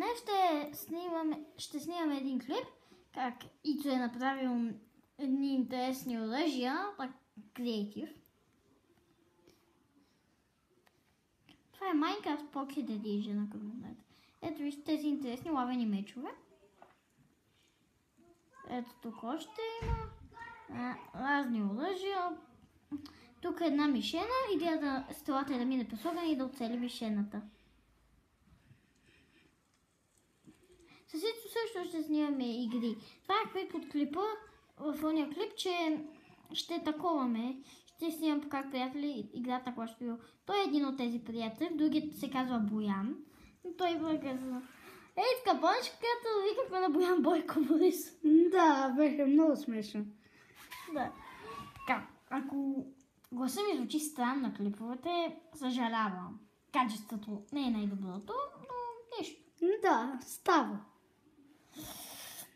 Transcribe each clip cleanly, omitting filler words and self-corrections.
Днес ще снимаме един клип, как Ицо е направил едни интересни оръжия, так креатив. Това е Minecraft Pocket Edition, ако не знаете. Ето вижте тези интересни лавени мечове. Ето тук още има разни оръжия. Тук е една мишена. Идеята стрелата е да мине през огъня и да оцели мишената. Със Ицо също ще снимаме игри. Това е клип от клипа, в ония клип, че ще таковаме. Ще снимам как приятели играят на Clash Royale. Той е един от тези приятели, другият се казва Боян. Той казва: ей, така, помниш, когато викахме на Боян Бойко Борис? Да, беше много смешно. Да. Така, ако гласа ми звучи странно на клиповете, съжалявам. Качеството не е най-доброто, но нищо. Да, става.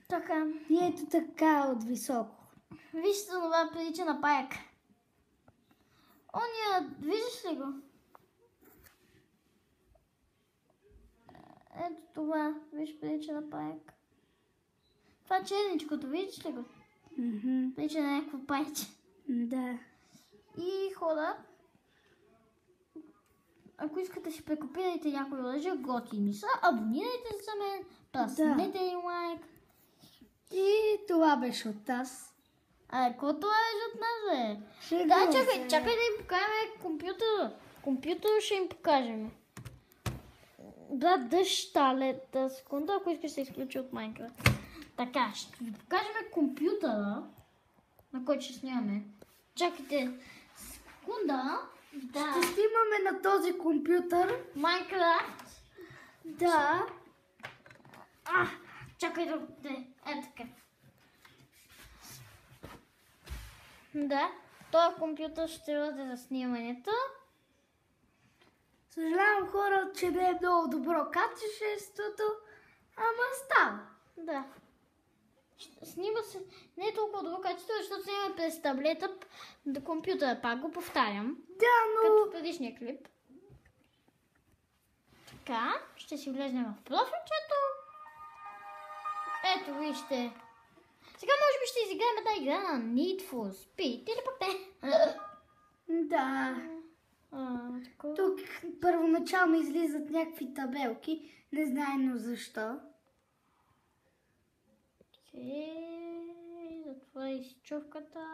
Така. И ето така от високо. Вижте това, прилича на паяк. Оня, виждаш ли го? Ето това, виж, прилича на паяк. Това черничкото, виждаш ли го? Прилича на някакво пайче. Да. И хора, ако искате да си прекопирайте някои оръжия, готини са, абонирайте се за мен, праснете и лайк. И това беше от нас. Какво това е от нас, бе? Шегувам Да, чакай да им покажем компютъра. Компютъра ще им покажем. Да, дъжд талета. Секунда, ако искаш да се изключи от Minecraft. Така, ще ви покажем компютъра, на който ще снимаме. Чакайте секунда. Да. Ще снимаме на този компютър. Minecraft. Да. Чакай да... така. Да, този компютър ще бъде за снимането. Съжалявам, хора, че не е много добро качеството, ама става. Да. Снима се не е толкова добро качество, защото снимаме през таблета до компютъра. Пак го повтарям. Да, но... Като в предишния клип. Така, ще си влезнем в профилчето. Ето, вижте. Сега може би ще изиграем една игра на Need for Speed или пък не. Да. Тук първоначално излизат някакви табелки, не знаем защо. Окей, затвори си чувката.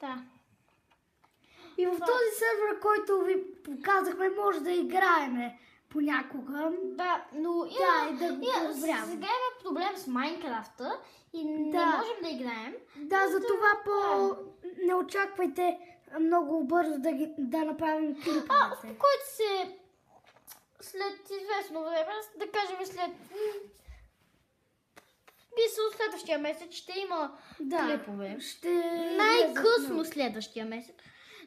Да. И в този сервер, който ви показахме, може да играеме понякога. Да, но сега имаме проблем с Майнкрафта и не можем да играем. Да, затова не очаквайте много бързо да направим клиповете. Успокойте се, след известно време, да кажем след следващия месец ще има клипове. Най-късно следващия месец.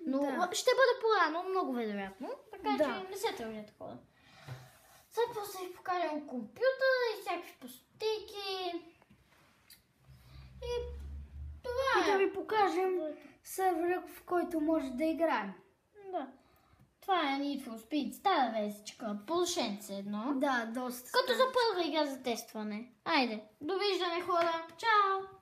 Но ще бъде по-рано, много вероятно. Така че не се тръгнете хора. След това се ви покажем компютъра и всякакви пустейки. И това е. И да ви покажем сервер, в който може да играем. Да. Това е Need for Speed, стара весичка, полшенце едно. Да, доста. Като за първа игра за тестване. Айде, довиждане хора, чао!